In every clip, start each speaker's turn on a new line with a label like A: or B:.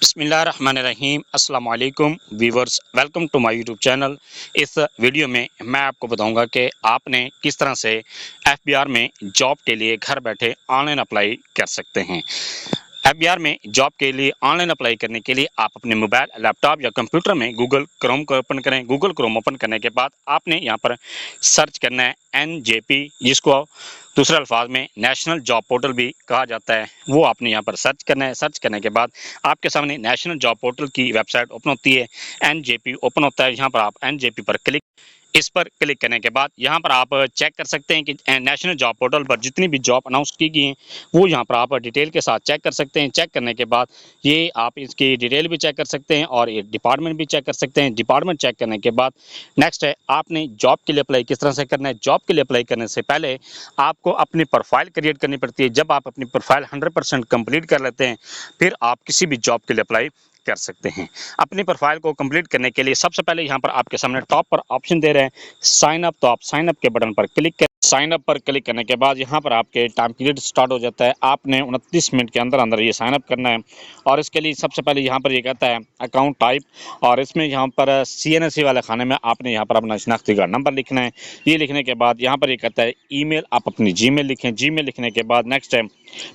A: बिस्मिल्लाहिर्रहमानिर्रहीम अस्सलाम वालेकुम viewers, welcome to my YouTube channel. इस वीडियो में मैं आपको बताऊंगा कि आपने किस तरह से एफबीआर में जॉब के लिए घर बैठे ऑनलाइन अप्लाई कर सकते हैं। एफबीआर में जॉब के लिए ऑनलाइन अप्लाई करने के लिए आप अपने मोबाइल, लैपटॉप या कंप्यूटर में गूगल क्रोम को ओपन करें। गूगल क्रोम ओपन करने के बाद आपने यहाँ पर सर्च करना है एनजेपी, जिसको दूसरे अल्फाज में नेशनल जॉब पोर्टल भी कहा जाता है। वो आपने यहाँ पर सर्च करना है। सर्च करने के बाद आपके सामने नेशनल जॉब पोर्टल की वेबसाइट ओपन होती है, एनजेपी ओपन होता है। यहाँ पर आप एनजेपी पर इस पर क्लिक करने के बाद यहाँ पर आप चेक कर सकते हैं कि नेशनल जॉब पोर्टल पर जितनी भी जॉब अनाउंस की गई हैं वो यहाँ पर आप डिटेल के साथ चेक कर सकते हैं। चेक करने के बाद ये आप इसकी डिटेल भी चेक कर सकते हैं और ये डिपार्टमेंट भी चेक कर सकते हैं। डिपार्टमेंट चेक करने के बाद नेक्स्ट है, आपने जॉब के लिए अप्लाई किस तरह से करना है। जॉब के लिए अप्लाई करने से पहले आपको अपनी प्रोफाइल क्रिएट करनी पड़ती है। जब आप अपनी प्रोफाइल 100% कंप्लीट कर लेते हैं फिर आप किसी भी जॉब के लिए अप्लाई कर सकते हैं। अपनी प्रोफाइल को कंप्लीट करने के लिए सबसे पहले यहाँ पर आपके सामने टॉप पर ऑप्शन दे रहे हैं साइन अप, तो आप साइन अप के बटन पर क्लिक करें। साइन अप पर क्लिक करने के बाद यहाँ पर आपके टाइम पीरियड स्टार्ट हो जाता है। आपने 29 मिनट के अंदर अंदर ये साइन अप करना है और इसके लिए सबसे पहले यहाँ पर ये कहता है अकाउंट टाइप, और इसमें यहाँ पर CNSE वाले खाने में आपने यहाँ पर अपना शनाख्ती कार्ड नंबर लिखना है। ये लिखने के बाद यहाँ पर ये कहता है ईमेल, आप अपनी जीमेल लिखें। जीमेल लिखने के बाद नेक्स्ट है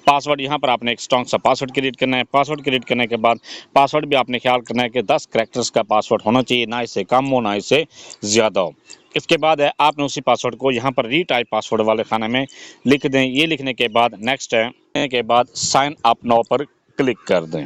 A: पासवर्ड, यहाँ पर आपने एक स्ट्रॉन्ग सा पासवर्ड क्रिएट करना है। पासवर्ड क्रिएट करने के बाद पासवर्ड भी आपने ख्याल करना है कि 10 कैरेक्टर्स का पासवर्ड होना चाहिए, ना इससे कम हो ना इससे ज़्यादा हो। इसके बाद है आपने उसी पासवर्ड को यहाँ पर रीटाइप पासवर्ड वाले खाने में लिख दें। ये लिखने के बाद नेक्स्ट है के बाद साइन अप नाउ पर क्लिक कर दें।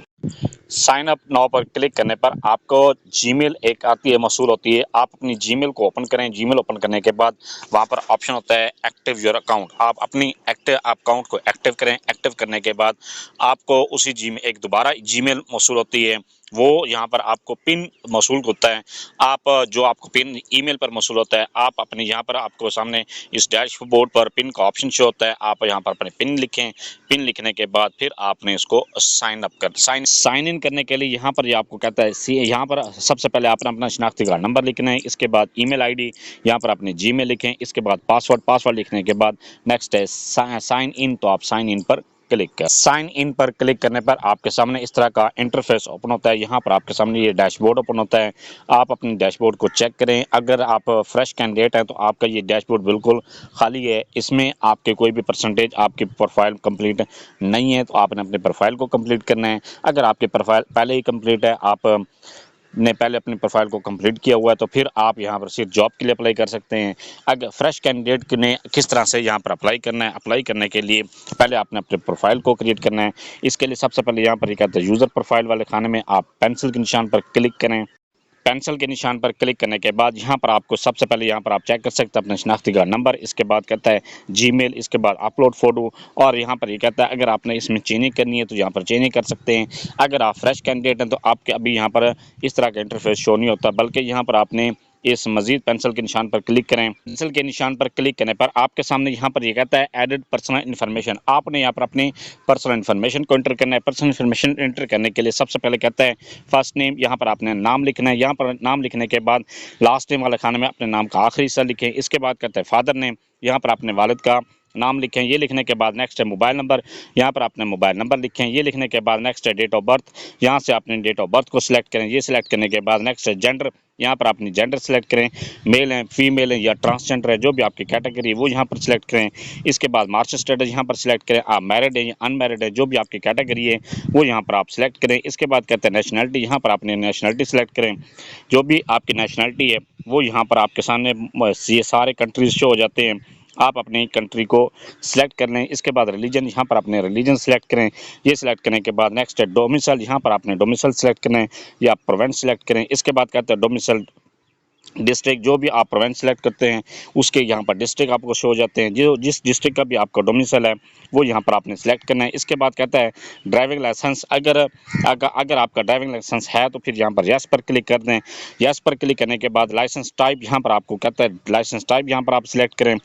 A: साइन अप नाउ पर क्लिक करने पर आपको जीमेल एक आती है, मौसूल होती है। आप अपनी जीमेल को ओपन करें। जीमेल ओपन करने के बाद वहाँ पर ऑप्शन होता है एक्टिव योर अकाउंट। आप अपनी अकाउंट को एक्टिव करें। एक्टिव करने के बाद आपको उसी एक दोबारा जीमेल मौसूल होती है, वो यहाँ पर आपको पिन मौसूल होता है। आप जो आपको पिन ईमेल पर मौसूल होता है, आप अपने यहाँ पर आपको सामने इस डैशबोर्ड पर पिन का ऑप्शन शो होता है। आप यहाँ पर अपने पिन लिखें। पिन लिखने के बाद फिर आपने इसको साइन अप कर साइन इन करने के लिए यहाँ पर ये आपको कहता है यहाँ पर सबसे पहले आपने अपना शनाख्ती कार्ड नंबर लिखना है। इसके बाद ईमेल आईडी, यहाँ पर अपने जीमेल लिखें। इसके बाद पासवर्ड लिखने के बाद नेक्स्ट है साइन इन, तो आप साइन इन पर क्लिक कर साइन इन पर क्लिक करने पर आपके सामने इस तरह का इंटरफेस ओपन होता है। यहाँ पर आपके सामने ये डैशबोर्ड ओपन होता है। आप अपने डैशबोर्ड को चेक करें। अगर आप फ्रेश कैंडिडेट हैं तो आपका ये डैशबोर्ड बिल्कुल खाली है, इसमें आपके कोई भी परसेंटेज आपकी प्रोफाइल कंप्लीट नहीं है, तो आपने अपने प्रोफाइल को कंप्लीट करना है। अगर आपकी प्रोफाइल पहले ही कंप्लीट है, आप ने पहले अपनी प्रोफाइल को कंप्लीट किया हुआ है, तो फिर आप यहाँ पर सिर्फ जॉब के लिए अप्लाई कर सकते हैं। अगर फ्रेश कैंडिडेट ने किस तरह से यहाँ पर अप्लाई करना है, अप्लाई करने के लिए पहले आपने अपने प्रोफाइल को क्रिएट करना है। इसके लिए सबसे पहले यहाँ पर ये कहता है यूज़र प्रोफाइल वाले खाने में आप पेंसिल के निशान पर क्लिक करें। पेंसिल के निशान पर क्लिक करने के बाद यहाँ पर आपको सबसे पहले यहाँ पर आप चेक कर सकते हैं अपना शनाख्ती कार्ड नंबर। इसके बाद कहता है जीमेल, इसके बाद अपलोड फ़ोटो, और यहाँ पर ये कहता है अगर आपने इसमें चेंजिंग करनी है तो यहाँ पर चेंजिंग कर सकते हैं। अगर आप फ्रेश कैंडिडेट हैं तो आपके अभी यहाँ पर इस तरह का इंटरफेस शो नहीं होता, बल्कि यहाँ पर आपने इस मजीद पेंसिल के निशान पर क्लिक करें। पेंसिल के निशान पर क्लिक करने पर आपके सामने यहाँ पर ये कहता है एडिड पर्सनल इन्फॉर्मेशन। आपने यहाँ पर अपनी पर्सनल इन्फॉर्मेशन को एंटर करना है। पर्सनल इन्फॉर्मेशन एंटर करने के लिए सबसे पहले कहता है फर्स्ट नेम, यहाँ पर आपने नाम लिखना है। यहाँ पर नाम लिखने के बाद लास्ट नेम वाले खाने में अपने नाम का आखिरी हिस्सा लिखें। इसके बाद कहता है फादर नेम, यहाँ पर अपने वालिद का नाम लिखें। ये लिखने के बाद नेक्स्ट है मोबाइल नंबर, यहाँ पर आपने मोबाइल नंबर लिखें। ये लिखने के बाद नेक्स्ट है डेट ऑफ बर्थ, यहाँ से आपने डेट ऑफ बर्थ को सिलेक्ट करें। ये सिलेक्ट करने के बाद नेक्स्ट है जेंडर, यहाँ पर अपनी जेंडर सेलेक्ट करें, मेल है, फीमेल है या ट्रांसजेंडर है, जो भी आपकी कैटेगरी है वो यहाँ पर सिलेक्ट करें। इसके बाद मार्शल स्टेटस यहाँ पर सिलेक्ट करें, आप मैरिड है या अनमैरिड है, जो भी आपकी कैटेगरी है वो यहाँ पर आप सिलेक्ट करें। इसके बाद कहते हैं नेशनलिटी, यहाँ पर आपने नेशनलिटी सेलेक्ट करें। जो भी आपकी नेशनलिटी है वो यहाँ पर आपके सामने ये सारे कंट्रीज शो हो जाते हैं, आप अपनी कंट्री को सिलेक्ट कर लें। इसके बाद रिलीजन, यहाँ पर अपने रिलीजन सेलेक्ट करें। ये सिलेक्ट करने के बाद नेक्स्ट है डोमिसाइल, यहाँ पर आपने डोमिसाइल सेलेक्ट करें या प्रोविंस सेलेक्ट करें। इसके बाद कहते हैं डोमिसाइल डिस्ट्रिक्ट, जो भी आप प्रोविंस सेलेक्ट करते हैं उसके यहाँ पर डिस्ट्रिक्ट आपको शो हो जाते हैं। जो जिस डिस्ट्रिक्ट का भी आपका डोमिसाइल है वो यहाँ पर आपने सेलेक्ट करना है। इसके बाद कहता है ड्राइविंग लाइसेंस, अगर आपका ड्राइविंग लाइसेंस है तो फिर यहाँ पर यस पर क्लिक कर दें। यस पर क्लिक करने के बाद लाइसेंस टाइप, यहाँ पर आपको कहता है लाइसेंस टाइप यहाँ पर आप सिलेक्ट करें।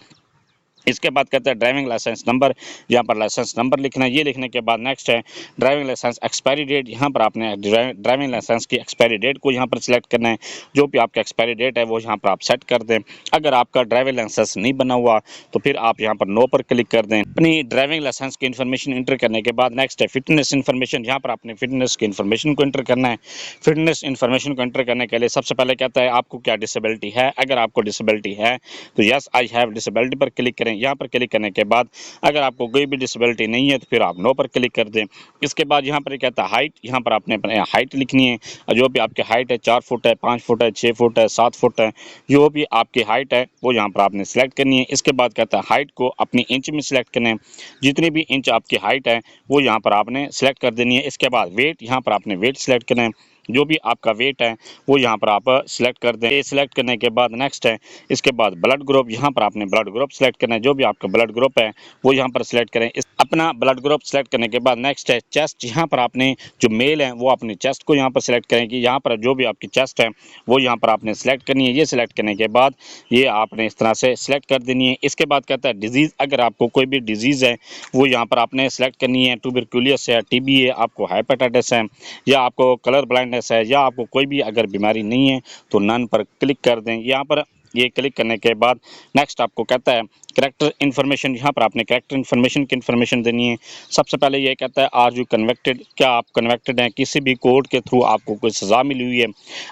A: इसके बाद कहता है ड्राइविंग लाइसेंस नंबर, यहाँ पर लाइसेंस नंबर लिखना है। ये लिखने के बाद नेक्स्ट है ड्राइविंग लाइसेंस एक्सपायरी डेट, यहाँ पर आपने ड्राइविंग लाइसेंस की एक्सपायरी डेट को यहाँ पर सिलेक्ट करना है। जो भी आपका एक्सपायरी डेट है वो यहाँ पर आप सेट कर दें। अगर आपका ड्राइविंग लाइसेंस नहीं बना हुआ तो फिर आप यहाँ पर नो पर क्लिक कर दें। अपनी ड्राइविंग लाइसेंस की इन्फॉर्मेशन इंटर करने के बाद नेक्स्ट है फिटनेस इन्फॉर्मेशन, यहाँ पर आपने फिटनेस की इन्फॉर्मेशन को इंटर करना है। फिटनेस इन्फॉर्मेशन को इंटर करने के लिए सबसे पहले कहता है आपको क्या डिसेबिलिटी है। अगर आपको डिसेबिलिटी है तो यस आई हैव डिसेबिलिटी पर क्लिक करें। यहाँ पर क्लिक करने के बाद अगर आपको कोई भी डिसेबिलिटी नहीं है तो फिर आप नो पर क्लिक कर दें। इसके बाद यहाँ पर कहता है हाइट, यहाँ पर आपने अपने हाइट लिखनी है। जो भी आपकी हाइट है 4 फुट है, 5 फुट है, 6 फुट है, 7 फुट है, जो भी आपकी हाइट है वो यहाँ पर आपने सेलेक्ट करनी है। इसके बाद कहता है हाइट को अपनी इंच में सेलेक्ट करना है। जितनी भी इंच आपकी हाइट है वो यहाँ पर आपने सेलेक्ट कर देनी है। इसके बाद वेट, यहाँ पर आपने वेट सेलेक्ट करना है। जो भी आपका वेट है वो यहाँ पर आप सिलेक्ट कर दें। ये सिलेक्ट करने के बाद नेक्स्ट है इसके बाद ब्लड ग्रुप, यहाँ पर आपने ब्लड ग्रुप सेलेक्ट करना है। जो भी आपका ब्लड ग्रुप है वो यहाँ पर सिलेक्ट करें। अपना ब्लड ग्रुप सेलेक्ट करने के बाद नेक्स्ट है चेस्ट, यहाँ पर आपने जो मेल है वो अपनी चेस्ट को यहाँ पर सिलेक्ट करें कि यहाँ पर जो भी आपकी चेस्ट है वो यहाँ पर आपने सेलेक्ट करनी है। ये सिलेक्ट करने के बाद ये आपने इस तरह से सिलेक्ट कर देनी है। इसके बाद कहता है डिजीज़, अगर आपको कोई भी डिजीज़ है वो यहाँ पर आपने सेलेक्ट करनी है। ट्यूबरकुलोसिस है, टीबी है, आपको हेपेटाइटिस है, या आपको कलर ब्लाइंडनेस है, या आपको कोई भी अगर बीमारी नहीं है तो नन पर क्लिक कर दें। यहाँ पर ये क्लिक करने के बाद नेक्स्ट आपको कहता है कैरेक्टर इन्फॉर्मेशन, यहाँ पर आपने कैरेक्टर इन्फॉर्मेशन की इन्फॉर्मेशन देनी है। सबसे पहले ये कहता है आर यू कन्विक्टेड, क्या आप कन्विक्टेड हैं, किसी भी कोर्ट के थ्रू आपको कोई सज़ा मिली हुई है।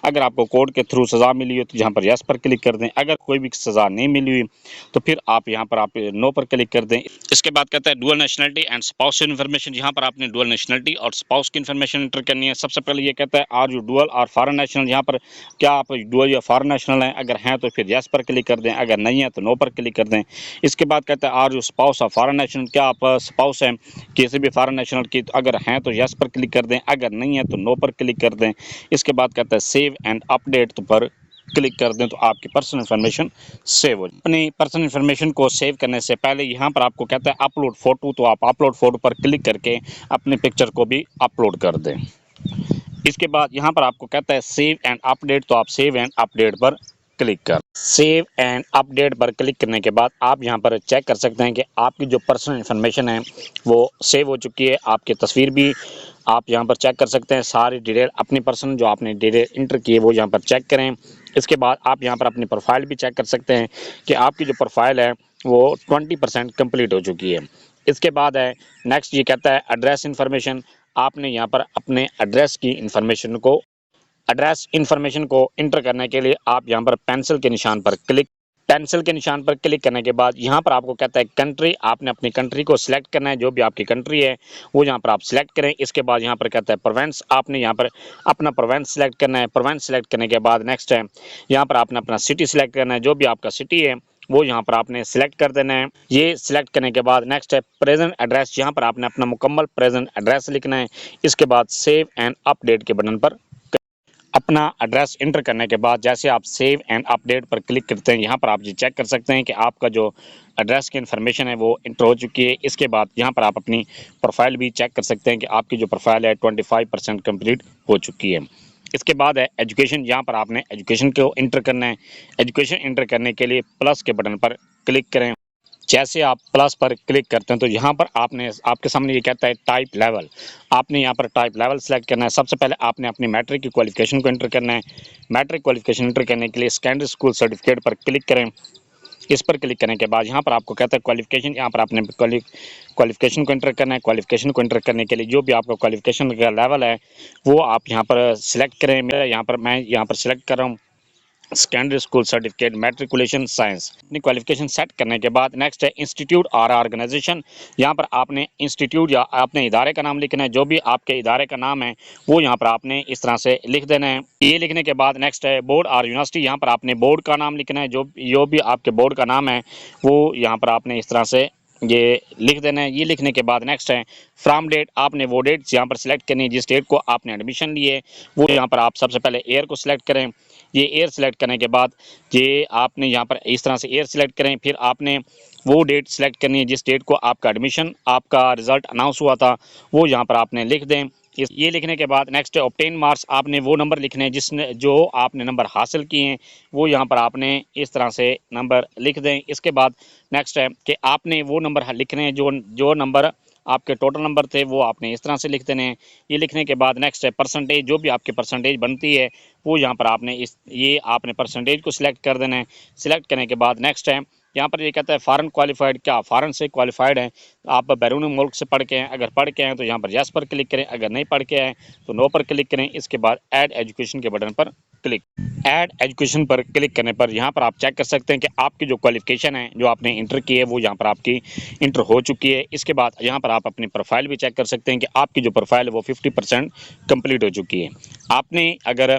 A: अगर आपको कोर्ट के थ्रू सज़ा मिली हो तो यहाँ पर यस पर क्लिक कर दें। अगर कोई भी सज़ा नहीं मिली हुई तो फिर आप यहाँ पर आप नो पर क्लिक कर दें। इसके बाद कहता है dual nationality and spouse information, यहाँ पर आपने डुअल नेशनलिटी और स्पाउस की इन्फॉर्मेशन एंटर करनी है। सबसे पहले ये कहता है आर यू डुअल और फॉरेन नेशनल, यहाँ पर क्या आप डुअल या फॉरेन नेशनल हैं। अगर हैं तो फिर यस पर क्लिक कर दें, अगर नहीं है तो नो पर क्लिक कर दें। इसके बाद कहता है are you spouse of foreign national, क्या आप स्पाउस हैं किसी भी फॉरेन नेशनल की। तो अगर हैं तो यस पर क्लिक कर दें, अगर नहीं है तो नो पर क्लिक कर दें। इसके बाद कहता है सेव एंड अपडेट पर क्लिक कर दें तो आपकी पर्सनल इन्फॉर्मेशन सेव हो जाए। अपनी पर्सनल इन्फॉर्मेशन को सेव करने से पहले यहाँ पर आपको कहता है अपलोड फोटो, तो आप अपलोड फोटो पर क्लिक करके अपने पिक्चर को भी अपलोड कर दें। इसके बाद यहाँ पर आपको कहता है सेव एंड अपडेट, तो आप सेव एंड अपडेट पर क्लिक कर सेव एंड अपडेट पर क्लिक करने के बाद आप यहाँ पर चेक कर सकते हैं कि आपकी जो पर्सनल इन्फॉर्मेशन है वो सेव हो चुकी है। आपकी तस्वीर भी आप यहाँ पर चेक कर सकते हैं। सारी डिटेल अपनी पर्सनल जो आपने डिटेल इंटर की है वो यहाँ पर चेक करें। इसके बाद आप यहाँ पर अपनी प्रोफाइल भी चेक कर सकते हैं कि आपकी जो प्रोफाइल है वो 20% कंप्लीट हो चुकी है। इसके बाद है नेक्स्ट, ये कहता है एड्रेस इन्फॉर्मेशन। आपने यहाँ पर अपने एड्रेस इन्फॉर्मेशन को इंटर करने के लिए आप यहाँ पर पेंसिल के निशान पर क्लिक करने के बाद यहाँ पर आपको कहता है कंट्री, आपने अपनी कंट्री को सिलेक्ट करना है। जो भी आपकी कंट्री है वो यहाँ पर आप सिलेक्ट करें। इसके बाद यहाँ पर कहता है प्रोवेंस, आपने यहाँ पर अपना प्रोवेंस सिलेक्ट करना है। प्रोवेंस सिलेक्ट करने के बाद नेक्स्ट है यहाँ पर आपने अपना सिटी सिलेक्ट करना है। जो भी आपका सिटी है वो यहाँ पर आपने सिलेक्ट कर देना है। ये सिलेक्ट करने के बाद नेक्स्ट है प्रेजेंट एड्रेस, यहाँ पर आपने अपना मुकम्मल प्रेजेंट एड्रेस लिखना है। इसके बाद सेव एंड अपडेट के बटन पर अपना एड्रेस इंटर करने के बाद जैसे आप सेव एंड अपडेट पर क्लिक करते हैं यहाँ पर आप ये चेक कर सकते हैं कि आपका जो एड्रेस की इन्फॉर्मेशन है वो इंटर हो चुकी है। इसके बाद यहाँ पर आप अपनी प्रोफाइल भी चेक कर सकते हैं कि आपकी जो प्रोफाइल है 25% कंप्लीट हो चुकी है। इसके बाद है एजुकेशन, यहाँ पर आपने एजुकेशन को इंटर करना है। एजुकेशन इंटर करने के लिए प्लस के बटन पर क्लिक करें। जैसे आप प्लस पर क्लिक करते हैं तो यहाँ पर आपके सामने ये कहता है टाइप लेवल, आपने यहाँ पर टाइप लेवल सेलेक्ट करना है। सबसे पहले आपने अपनी मैट्रिक की क्वालिफिकेशन को एंटर करना है। मैट्रिक क्वालिफिकेशन एंटर करने के लिए सेकेंडरी स्कूल सर्टिफिकेट पर क्लिक करें। इस पर क्लिक करने के बाद यहाँ पर आपको कहता है क्वालिफिकेशन, यहाँ पर आपने क्वालिफिकेशन को एंटर करना है। क्वालिफिकेशन को एंटर करने के लिए जो भी आपका क्वालिफिकेशन का लेवल है वो आप यहाँ पर सिलेक्ट करें। मैं यहाँ पर सिलेक्ट कर रहा हूँ secondary school certificate matriculation science. अपनी क्वालिफिकेशन सेट करने के बाद नेक्स्ट है इंस्टीट्यूट और ऑर्गेनाइजेशन, यहाँ पर आपने इंस्टीट्यूट या अपने इदारे का नाम लिखना है। जो भी आपके इदारे का नाम है वो यहाँ पर आपने इस तरह से लिख देना है। ये लिखने के बाद नेक्स्ट है बोर्ड और यूनिवर्सिटी, यहाँ पर आपने बोर्ड का नाम लिखना है। जो भी आपके बोर्ड का नाम है वो यहाँ पर आपने इस तरह से ये लिख देना है। ये लिखने के बाद नेक्स्ट है फ्रॉम डेट, आपने वो डेट यहाँ पर सिलेक्ट करनी है जिस डेट को आपने एडमिशन लिए वो यहाँ पर आप सबसे पहले ईयर को सिलेक्ट करें। ये ईयर सिलेक्ट करने के बाद ये आपने यहाँ पर इस तरह से ईयर सिलेक्ट करें। फिर आपने वो डेट सिलेक्ट करनी है जिस डेट को आपका एडमिशन, आपका रिज़ल्ट अनाउंस हुआ था वो यहाँ पर आपने लिख दें। ये लिखने के बाद नेक्स्ट है ऑब्टेन मार्क्स, आपने वो नंबर लिखने हैं जिसने जो आपने नंबर हासिल किए हैं, वो यहाँ पर आपने इस तरह से नंबर लिख दें। इसके बाद नेक्स्ट है कि आपने वो नंबर लिखने हैं जो जो नंबर आपके टोटल नंबर थे, वो आपने इस तरह से लिख देने हैं। ये लिखने के बाद नेक्स्ट है परसेंटेज, जो भी आपकी परसेंटेज बनती है वो यहाँ पर आपने ये आपने परसेंटेज को सिलेक्ट कर देना है। सिलेक्ट करने के बाद नेक्स्ट है यहाँ पर ये कहता है फॉरेन क्वालिफाइड, क्या फॉरेन से क्वालिफाइड हैं, आप बैरून मुल्क से पढ़ के हैं, अगर पढ़ के हैं तो यहाँ पर यस पर क्लिक करें, अगर नहीं पढ़ के आए तो नो पर क्लिक करें। इसके बाद ऐड एजुकेशन के बटन पर क्लिक। ऐड एजुकेशन पर क्लिक करने पर यहाँ पर आप चेक कर सकते हैं कि आपकी जो क्वालिफिकेशन है जो आपने इंटर की है वो यहाँ पर आपकी इंटर हो चुकी है। इसके बाद यहाँ पर आप अपनी प्रोफाइल भी चेक कर सकते हैं कि आपकी जो प्रोफाइल है वो 50% कंप्लीट हो चुकी है। आपने अगर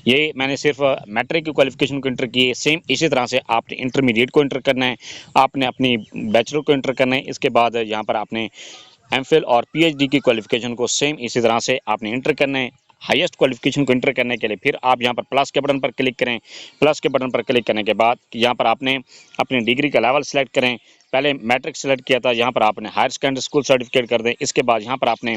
A: ये मैंने सिर्फ मैट्रिक की क्वालिफिकेशन को इंटर की है, सेम इसी तरह से आपने इंटरमीडिएट को इंटर करना है, आपने अपनी बैचलर को इंटर करना है। इसके बाद यहाँ पर आपने एमफिल और पीएचडी की क्वालिफिकेशन को सेम इसी तरह से आपने इंटर करना है। हाईएस्ट क्वालिफिकेशन को इंटर करने के लिए फिर आप यहाँ पर प्लस के बटन पर क्लिक करें। प्लस के बटन पर क्लिक करने के बाद यहाँ पर आपने अपनी डिग्री का लेवल सेलेक्ट करें। पहले मैट्रिक सेलेक्ट किया था, यहाँ पर आपने हायर सेकेंडरी स्कूल सर्टिफिकेट कर दें। इसके बाद यहाँ पर आपने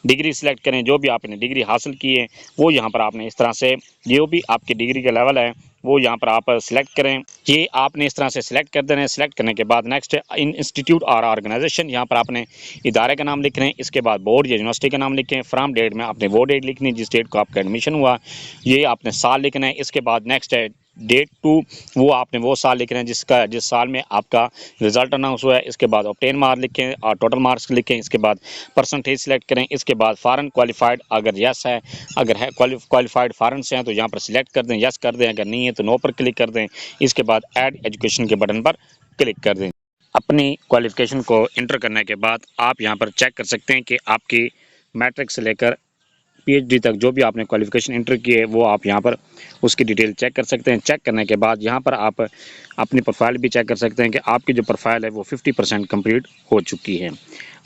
A: डिग्री सेलेक्ट करें, जो भी आपने डिग्री हासिल की है वो यहाँ पर आपने इस तरह से जो भी आपकी डिग्री का लेवल है वो यहाँ पर आप सिलेक्ट करें। ये आपने इस तरह से सिलेक्ट कर देना है। सिलेक्ट करने के बाद नेक्स्ट इन इंस्टीट्यूट और ऑर्गेनाइजेशन, यहाँ पर आपने इदारे का नाम लिख रहे हैं। इसके बाद बोर्ड या यूनिवर्सिटी का नाम लिखें। फ्रॉम डेट में आपने वो डेट लिखनी है जिस डेट को आपका एडमिशन हुआ, ये आपने साल लिखना है। इसके बाद नेक्स्ट है डेट टू, वो आपने वो साल लिखना है जिस साल में आपका रिजल्ट अनाउंस हुआ है। इसके बाद ऑब्टेन मार्क्स लिखें और टोटल मार्क्स लिखें। इसके बाद परसेंटेज सेलेक्ट करें। इसके बाद फॉरेन क्वालिफाइड अगर यस है, अगर है क्वालिफाइड फॉरेन से हैं तो यहाँ पर सिलेक्ट कर दें, यस कर दें, अगर नहीं है तो नो पर क्लिक कर दें। इसके बाद ऐड एजुकेशन के बटन पर क्लिक कर दें। अपनी क्वालिफिकेशन को इंटर करने के बाद आप यहाँ पर चेक कर सकते हैं कि आपकी मैट्रिक से लेकर पीएचडी तक जो भी आपने क्वालिफिकेशन इंटर की है वो आप यहाँ पर उसकी डिटेल चेक कर सकते हैं। चेक करने के बाद यहाँ पर आप अपनी प्रोफाइल भी चेक कर सकते हैं कि आपकी जो प्रोफाइल है वो 50% कंप्लीट हो चुकी है।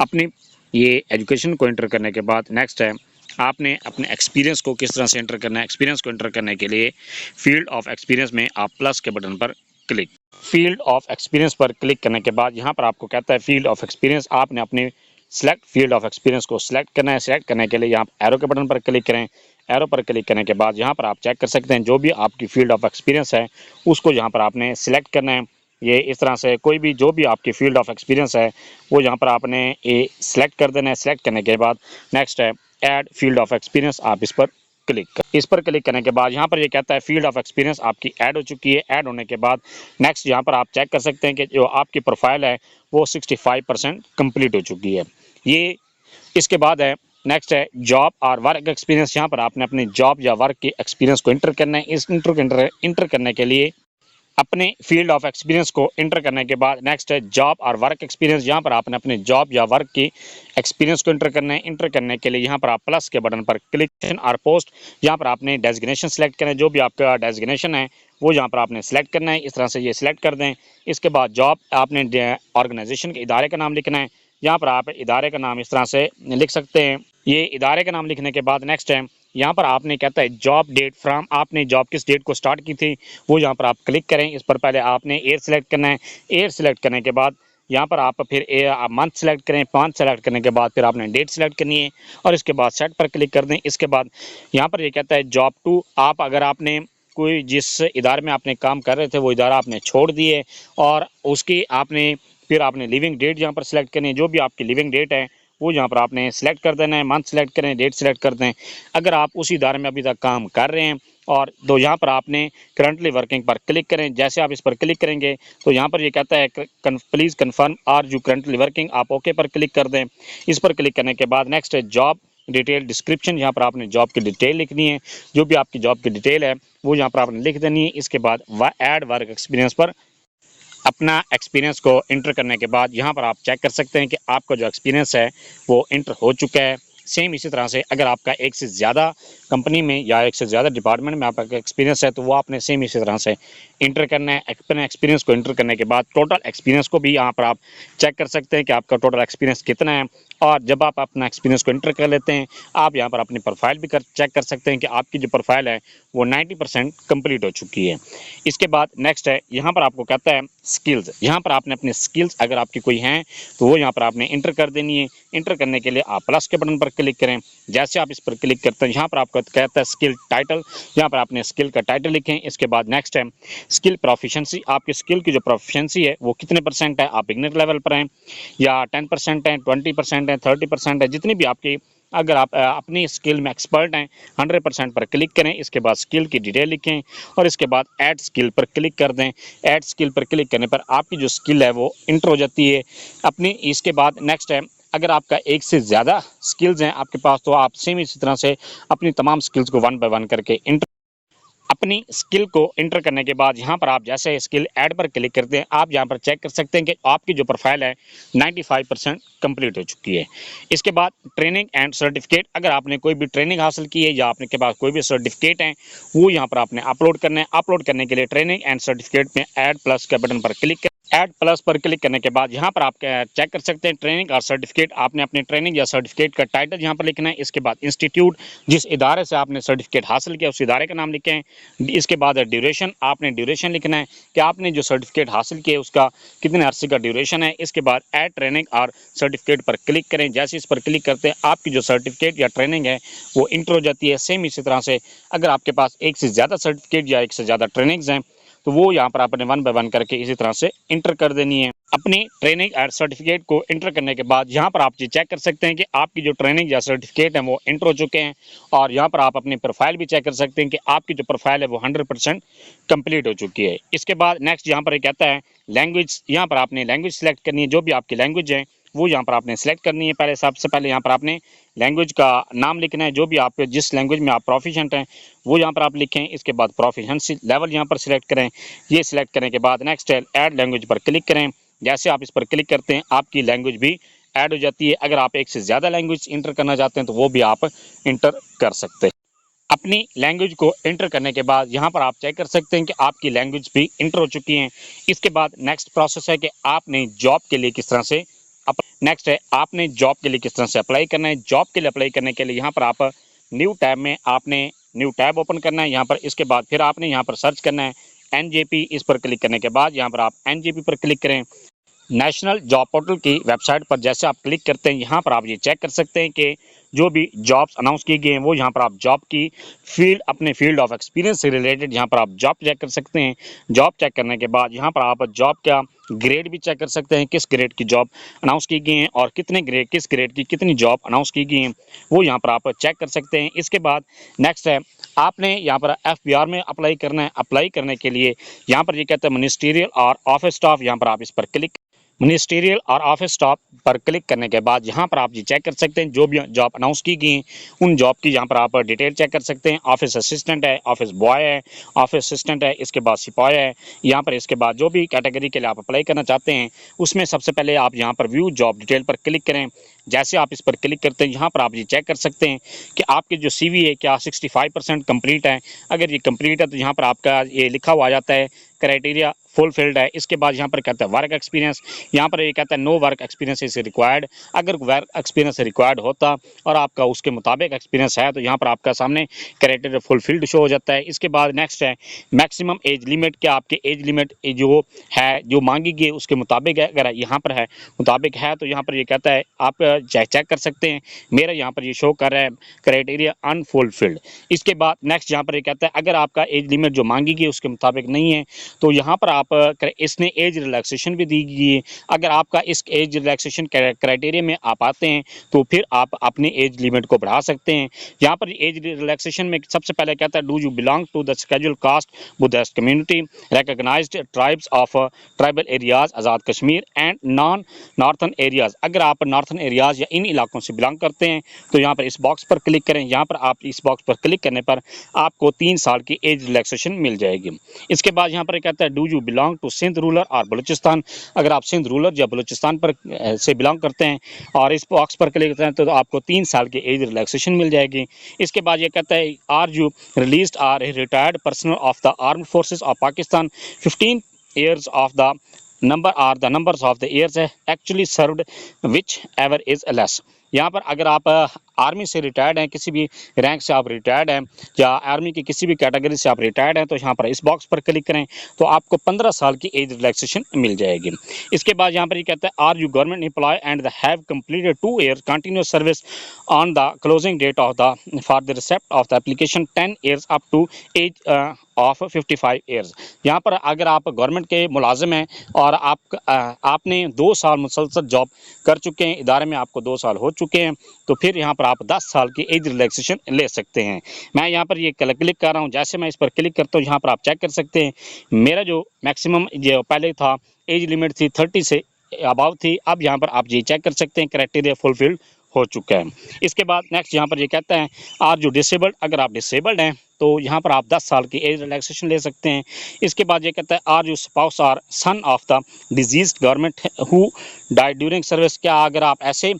A: अपनी ये एजुकेशन को इंटर करने के बाद नेक्स्ट है आपने अपने एक्सपीरियंस को किस तरह से इंटर करना है। एक्सपीरियंस को इंटर करने के लिए फील्ड ऑफ एक्सपीरियंस में आप प्लस के बटन पर क्लिक। फील्ड ऑफ एक्सपीरियंस पर क्लिक करने के बाद यहाँ पर आपको कहता है फील्ड ऑफ एक्सपीरियंस, आपने अपने सेलेक्ट फील्ड ऑफ एक्सपीरियंस को सिलेक्ट करना है। सिलेक्ट करने के लिए यहाँ एरो के बटन पर क्लिक करें। एरो पर क्लिक करने के बाद यहाँ पर आप चेक कर सकते हैं जो भी आपकी फील्ड ऑफ एक्सपीरियंस है उसको यहाँ पर आपने सिलेक्ट करना है। ये इस तरह से कोई भी जो भी आपकी फील्ड ऑफ एक्सपीरियंस है वो यहाँ पर आपने ये सिलेक्ट कर देना है। सिलेक्ट करने के बाद नेक्स्ट है ऐड फील्ड ऑफ एक्सपीरियंस, आप इस पर क्लिक कर। इस पर क्लिक करने के बाद यहाँ पर ये कहता है फील्ड ऑफ एक्सपीरियंस आपकी ऐड हो चुकी है। ऐड होने के बाद नेक्स्ट यहाँ पर आप चेक कर सकते हैं कि जो आपकी प्रोफाइल है वो 65% कंप्लीट हो चुकी है। ये इसके बाद है नेक्स्ट है जॉब और वर्क एक्सपीरियंस, यहाँ पर आपने अपने जॉब या वर्क के एक्सपीरियंस को इंटर करना है। इस इंटर करने के लिए अपने फील्ड ऑफ एक्सपीरियंस को इंटर करने के बाद नेक्स्ट है जॉब और वर्क एक्सपीरियंस, यहाँ पर आपने अपने जॉब या वर्क की एक्सपीरियंस को इंटर करना है। इंटर करने के लिए यहाँ पर आप प्लस के बटन पर क्लिक और पोस्ट, यहाँ पर आपने डेजिग्नेशन सेलेक्ट करना है। जो भी आपका डेजिग्नेशन है वो यहाँ पर आपने सेलेक्ट करना है। इस तरह से ये सिलेक्ट कर दें। इसके बाद जॉब आपने ऑर्गेनाइजेशन के इदारे का नाम लिखना है। यहाँ पर आप इदारे का नाम इस तरह से लिख सकते हैं। ये इदारे का नाम लिखने के बाद नेक्स्ट है यहाँ पर आपने कहता है जॉब डेट फ्रॉम, आपने जॉब किस डेट को स्टार्ट की थी वो यहाँ पर आप क्लिक करें। इस पर पहले आपने ईयर सेलेक्ट करना है। ईयर सेलेक्ट करने के बाद यहाँ पर आप फिर आप मंथ सेलेक्ट करें। मंथ सेलेक्ट करने के बाद फिर आपने डेट सेलेक्ट करनी है और इसके बाद सेट पर क्लिक कर दें। इसके बाद यहाँ पर ये कहता है जॉब टू, आप अगर आपने कोई जिस इदारे में आपने काम कर रहे थे वो इदारा आपने छोड़ दिए और उसकी आपने फिर आपने लिविंग डेट यहाँ पर सेलेक्ट करनी है। जो भी आपकी लिविंग डेट है वो यहाँ पर आपने सेलेक्ट कर देना है। मंथ सेलेक्ट करें, डेट सेलेक्ट कर दें। अगर आप उसी इदारे में अभी तक काम कर रहे हैं और तो यहाँ पर आपने करंटली वर्किंग पर क्लिक करें। जैसे आप इस पर क्लिक करेंगे तो यहाँ पर ये कहता है please confirm are you currently working, आप ओके पर क्लिक कर दें। इस पर क्लिक करने के बाद नेक्स्ट है जॉब डिटेल डिस्क्रिप्शन, यहाँ पर आपने जॉब की डिटेल लिखनी है। जो भी आपकी जॉब की डिटेल है वो यहाँ पर आपने लिख देनी है। इसके बाद ऐड वर्क एक्सपीरियंस पर अपना एक्सपीरियंस को इंटर करने के बाद यहाँ पर आप चेक कर सकते हैं कि आपका जो एक्सपीरियंस है वो इंटर हो चुका है। सेम इसी तरह से अगर आपका एक से ज़्यादा कंपनी में या एक से ज़्यादा डिपार्टमेंट में आपका एक्सपीरियंस है तो वो आपने सेम इसी तरह से इंटर करना है। अपने एक्सपीरियंस को इंटर करने के बाद टोटल एक्सपीरियंस को भी यहाँ पर आप चेक कर सकते हैं कि आपका टोटल एक्सपीरियंस कितना है। और जब आप अपना एक्सपीरियंस को इंटर कर लेते हैं, आप यहाँ पर अपनी प्रोफाइल भी चेक कर सकते हैं कि आपकी जो प्रोफाइल है वो 90% कंप्लीट हो चुकी है। इसके बाद नेक्स्ट है, यहाँ पर आपको कहता है स्किल्स। यहाँ पर आपने अपनी स्किल्स अगर आपकी कोई हैं तो वो यहाँ पर आपने इंटर कर देनी है। इंटर करने के लिए आप प्लस के बटन पर क्लिक करें। जैसे आप इस पर क्लिक करते हैं, यहाँ पर आपको कहता है स्किल टाइटल, यहाँ पर आपने स्किल का टाइटल लिखें। इसके बाद नेक्स्ट है स्किल प्रोफिशिएंसी। आपकी स्किल की जो प्रोफिशिएंसी है वो कितने परसेंट है, आप बिगनर लेवल पर हैं या 10% है, 20% है, 30% है, जितनी भी आपकी, अगर आप अपनी स्किल में एक्सपर्ट हैं 100% पर क्लिक करें। इसके बाद स्किल की डिटेल लिखें और इसके बाद ऐड स्किल पर क्लिक कर दें। ऐड स्किल पर क्लिक करने पर आपकी जो स्किल है वो इंटर हो जाती है अपनी। इसके बाद नेक्स्ट है, अगर आपका एक से ज़्यादा स्किल्स हैं आपके पास तो आप सेम इसी तरह से अपनी तमाम स्किल्स को वन बाय वन करके इंटर, अपनी स्किल को इंटर करने के बाद यहाँ पर आप जैसे स्किल ऐड पर क्लिक करते हैं, आप यहाँ पर चेक कर सकते हैं कि आपकी जो प्रोफाइल है 95% कंप्लीट हो चुकी है। इसके बाद ट्रेनिंग एंड सर्टिफिकेट, अगर आपने कोई भी ट्रेनिंग हासिल की है या आपने के पास कोई भी सर्टिफिकेट है वो यहाँ पर आपने अपलोड करना है। अपलोड करने के लिए ट्रेनिंग एंड सर्टिफिकेट में ऐड प्लस के बटन पर क्लिक करें। ऐड प्लस पर क्लिक करने के बाद यहाँ पर आप चेक कर सकते हैं ट्रेनिंग और सर्टिफिकेट। आपने अपने ट्रेनिंग या सर्टिफिकेट का टाइटल यहाँ पर लिखना है। इसके बाद इंस्टीट्यूट, जिस इदारे से आपने सर्टिफिकेट हासिल किया उस इदारे का नाम लिखें। इसके बाद ड्यूरेशन, आपने ड्यूरेशन लिखना है कि आपने जो सर्टिफिकेट हासिल किया उसका कितने अरसे का ड्यूरेशन है। इसके बाद ऐड ट्रेनिंग और सर्टिफिकेट पर क्लिक करें। जैसे इस पर क्लिक करते हैं आपकी जो सर्टिफिकेट या ट्रेनिंग है वो इंटर हो जाती है। सेम इसी तरह से अगर आपके पास एक से ज़्यादा सर्टिफिकेट या एक से ज़्यादा ट्रेनिंग्स हैं तो वो यहाँ पर आपने वन बाय वन करके इसी तरह से इंटर कर देनी है। अपनी ट्रेनिंग और सर्टिफिकेट को इंटर करने के बाद यहाँ पर आप ये चेक कर सकते हैं कि आपकी जो ट्रेनिंग या सर्टिफिकेट है वो इंटर हो चुके हैं। और यहाँ पर आप अपनी प्रोफाइल भी चेक कर सकते हैं कि आपकी जो प्रोफाइल है वो 100% कंप्लीट हो चुकी है। इसके बाद नेक्स्ट यहाँ पर कहता है लैंग्वेज। यहाँ पर आपने लैंग्वेज सेलेक्ट करनी है, जो भी आपकी लैंग्वेज है वो यहाँ पर आपने सेलेक्ट करनी है। पहले सबसे पहले यहाँ पर आपने लैंग्वेज का नाम लिखना है, जो भी आप जिस लैंग्वेज में आप प्रोफिशिएंट हैं वो यहाँ पर आप लिखें। इसके बाद प्रोफिशिएंसी लेवल यहाँ पर सिलेक्ट करें। ये सिलेक्ट करने के बाद नेक्स्ट है ऐड लैंग्वेज पर क्लिक करें। जैसे आप इस पर क्लिक करते हैं आपकी लैंग्वेज भी ऐड हो जाती है। अगर आप एक से ज़्यादा लैंग्वेज इंटर करना चाहते हैं तो वो भी आप इंटर कर सकते हैं। अपनी लैंग्वेज को इंटर करने के बाद यहाँ पर आप चेक कर सकते हैं कि आपकी लैंग्वेज भी इंटर हो चुकी हैं। इसके बाद नेक्स्ट प्रोसेस है कि आपने जॉब के लिए किस तरह से नेक्स्ट है आपने जॉब के लिए किस तरह से अप्लाई करना है। जॉब के लिए अप्लाई करने के लिए यहाँ पर आप न्यू टैब में आपने न्यू टैब ओपन करना है यहाँ पर। इसके बाद फिर आपने यहाँ पर सर्च करना है NJP। इस पर क्लिक करने के बाद यहाँ पर आप NJP पर क्लिक करें। नेशनल जॉब पोर्टल की वेबसाइट पर जैसे आप क्लिक करते हैं यहाँ पर आप ये चेक कर सकते हैं कि जो भी जॉब्स अनाउंस की गई हैं वो यहाँ पर आप जॉब की फील्ड, अपने फील्ड ऑफ एक्सपीरियंस से रिलेटेड यहाँ पर आप जॉब चेक कर सकते हैं। जॉब चेक करने के बाद यहाँ पर आप जॉब का ग्रेड भी चेक कर सकते हैं, किस ग्रेड की जॉब अनाउंस की गई हैं और कितने ग्रेड, किस ग्रेड की कितनी जॉब अनाउंस की गई हैं वो यहाँ पर आप चेक कर सकते हैं। इसके बाद नेक्स्ट है आपने यहाँ पर FBR में अप्लाई करना है। अप्लाई करने के लिए यहाँ पर ये कहते हैं मिनिस्टीरियल और ऑफिस स्टाफ, यहाँ पर आप इस पर क्लिक, मिनिस्टीरियल और ऑफिस स्टाफ पर क्लिक करने के बाद यहाँ पर आप ये चेक कर सकते हैं जो भी जॉब अनाउंस की गई उन जॉब की यहाँ पर आप डिटेल चेक कर सकते हैं। ऑफिस असिस्टेंट है, ऑफिस बॉय है, ऑफिस असिस्टेंट है, इसके बाद सिपाही है यहाँ पर। इसके बाद जो भी कैटेगरी के लिए आप अप्लाई करना चाहते हैं उसमें सबसे पहले आप यहाँ पर व्यू जॉब डिटेल पर क्लिक करें। जैसे आप इस पर क्लिक करते हैं यहाँ पर आप ये चेक कर सकते हैं कि आपके जो CV है क्या 65% कंप्लीट है। अगर ये कंप्लीट है तो यहाँ पर आपका ये लिखा हुआ आ जाता है क्राइटेरिया फुलफिल्ड है। इसके बाद यहाँ पर कहता है वर्क एक्सपीरियंस, यहाँ पर ये कहता है no work experience is required. अगर वर्क एक्सपीरियंस रिक्वायर्ड होता और आपका उसके मुताबिक एक्सपीरियंस है तो यहाँ पर आपका सामने क्राइटेरिया फुलफिल्ड शो हो जाता है। इसके बाद नेक्स्ट है मैक्सिमम एज लिमिट, क्या आपके एज लिमिट जो है जो मांगी गई उसके मुताबिक है। अगर यहाँ पर है मुताबिक है तो यहाँ पर ये कहता है आप चेक कर सकते हैं। मेरा यहाँ पर ये शो कर रहा है क्राइटेरिया अनफुलफिल्ड। इसके बाद नेक्स्ट यहाँ पर ये कहता है अगर आपका एज लिमिट जो मांगी गई उसके मुताबिक नहीं है तो यहाँ पर आप इसने एज रिलैक्सेशन भी दी गई है। अगर आपका इस एज रिलैक्सेशन क्राइटेरिया में आप आते हैं तो फिर आप अपने एज लिमिट को बढ़ा सकते हैं। यहाँ पर एज रिलैक्सेशन में सबसे पहले कहता है do you belong to the schedule caste Buddhist community recognised tribes of tribal areas Azad Kashmir and non northern areas. अगर आप नॉर्थन एरिया एरियाज़ या इन इलाकों से बिलोंग करते हैं तो यहाँ पर इस बॉक्स पर क्लिक करें। यहाँ पर आप इस बॉक्स पर क्लिक करने पर आपको 3 साल की एज रिलैक्सेशन मिल जाएगी। इसके बाद यहाँ पर ये कहता है do you belong to Sindh rural और बलूचिस्तान। अगर आप सिंध रूरल या बलूचिस्तान पर से बिलोंग करते हैं और इस बॉक्स पर क्लिक करते हैं तो आपको 3 साल की एज रिलैक्सेशन मिल जाएगी। इसके बाद ये कहता है are you released or a retired personnel of the armed forces of Pakistan 15 years of the number are the numbers of the years actually served whichever is less। यहाँ पर अगर आप आर्मी से रिटायर्ड हैं, किसी भी रैंक से आप रिटायर्ड हैं या आर्मी की किसी भी कैटेगरी से आप रिटायर्ड हैं तो यहाँ पर इस बॉक्स पर क्लिक करें तो आपको 15 साल की एज रिलैक्सेशन मिल जाएगी। इसके बाद यहाँ पर ये कहता है are you government employ and have completed 2 years continuous service on the closing date of the for the receipt of the application 10 years up to age of 55 years। यहाँ पर अगर आप गवर्नमेंट के मुलाजिम हैं और आपने 2 साल मुसलसल जॉब कर चुके हैं, इदारे में आपको 2 साल हो चुके हैं तो फिर यहाँ पर आप 10 साल की एज रिलैक्सेशन ले सकते हैं। मैं यहाँ पर ये क्लिक कर रहा हूँ, जैसे मैं इस पर क्लिक करता हूँ यहाँ पर आप चेक कर सकते हैं मेरा जो मैक्सिमम जो पहले था एज लिमिट थी 30 से अबाव थी, अब यहाँ पर आप ये चेक कर सकते हैं क्राइटेरिया फुलफिल्ड हो चुका है। इसके बाद नेक्स्ट यहाँ पर ये कहता है आर जो डिसेबल्ड, अगर आप डिसेबल्ड हैं तो यहाँ पर आप 10 साल की एज रिलैक्सेशन ले सकते हैं। इसके बाद ये कहता है are you spouse or son of the deceased government who died during service. क्या अगर आप ऐसे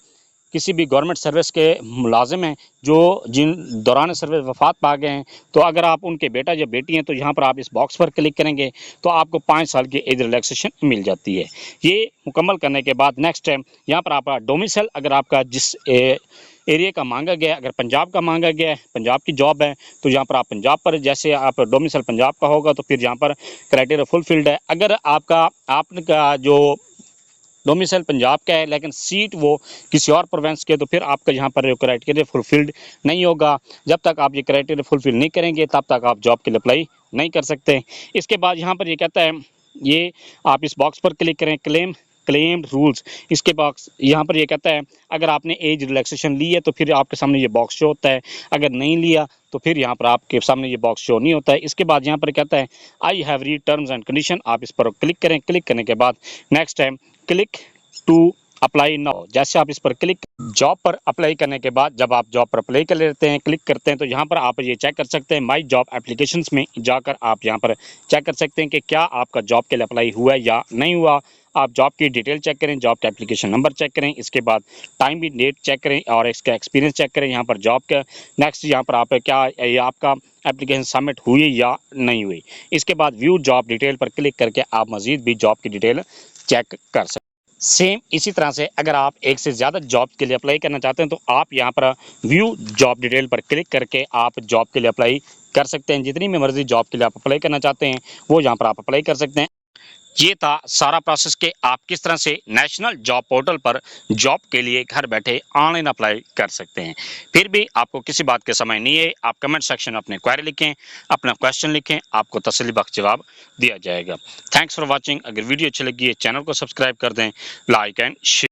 A: किसी भी गवर्नमेंट सर्विस के मुलाजिम हैं जो जिन दौरान सर्विस वफात पा गए हैं तो अगर आप उनके बेटा या बेटी हैं तो यहाँ पर आप इस बॉक्स पर क्लिक करेंगे तो आपको 5 साल की एज रिलैक्सेशन मिल जाती है। ये मुकम्मल करने के बाद नेक्स्ट है यहाँ पर आपका डोमिसाइल, अगर आपका जिस एरिया का मांगा गया, अगर पंजाब का मांगा गया है, पंजाब की जॉब है तो यहाँ पर आप पंजाब पर, जैसे आप डोमिसाइल पंजाब का होगा तो फिर यहाँ पर क्राइटेरिया फुलफिल्ड है। अगर आपका जो डोमिसाइल पंजाब का है लेकिन सीट वो किसी और प्रोविंस के तो फिर आपका यहाँ पर क्राइटेरिया फुलफिल्ड नहीं होगा। जब तक आप ये क्राइटेरिया फुलफिल नहीं करेंगे तब तक आप जॉब के लिए अप्लाई नहीं कर सकते। इसके बाद यहाँ पर ये कहता है ये आप इस बॉक्स पर क्लिक करें क्लेम रूल्स। इसके बॉक्स यहाँ पर ये कहता है अगर आपने एज रिलैक्सेशन ली है तो फिर आपके सामने ये बॉक्स शो होता है, अगर नहीं लिया तो फिर यहाँ पर आपके सामने ये बॉक्स शो नहीं होता है। इसके बाद यहाँ पर कहता है I have read terms and condition, आप इस पर क्लिक करें। क्लिक करने के बाद नेक्स्ट है क्लिक टू अप्लाई नाउ। जैसे आप इस पर क्लिक जॉब पर अप्लाई करने के बाद जब आप जॉब पर अप्लाई कर लेते हैं, क्लिक करते हैं तो यहाँ पर आप ये चेक कर सकते हैं माई जॉब एप्लीकेशंस में जाकर आप यहाँ पर चेक कर सकते हैं कि क्या आपका जॉब के लिए अप्लाई हुआ है या नहीं हुआ। आप जॉब की डिटेल चेक करें, जॉब का एप्लीकेशन नंबर चेक करें, इसके बाद टाइम भी डेट चेक करें और इसका एक्सपीरियंस चेक करें। यहाँ पर जॉब का नेक्स्ट यहाँ पर आप क्या आपका एप्लीकेशन सबमिट हुई या नहीं हुई। इसके बाद व्यू जॉब डिटेल पर क्लिक करके आप मज़ीद भी जॉब की डिटेल चेक कर सकते हैं। सेम इसी तरह से अगर आप एक से ज़्यादा जॉब के लिए अप्लाई करना चाहते हैं तो आप यहाँ पर व्यू जॉब डिटेल पर क्लिक करके आप जॉब के लिए अप्लाई कर सकते हैं। जितनी भी मर्जी जॉब के लिए आप अप्लाई करना चाहते हैं वो यहाँ पर आप अप्लाई कर सकते हैं। ये था सारा प्रोसेस कि आप किस तरह से नेशनल जॉब पोर्टल पर जॉब के लिए घर बैठे ऑनलाइन अप्लाई कर सकते हैं। फिर भी आपको किसी बात के समय नहीं है, आप कमेंट सेक्शन में अपने क्वेरी लिखें, अपना क्वेश्चन लिखें, आपको तसल्ली बख्श जवाब दिया जाएगा। Thanks for watching. अगर वीडियो अच्छी लगी है चैनल को सब्सक्राइब कर दें, लाइक एंड शेयर।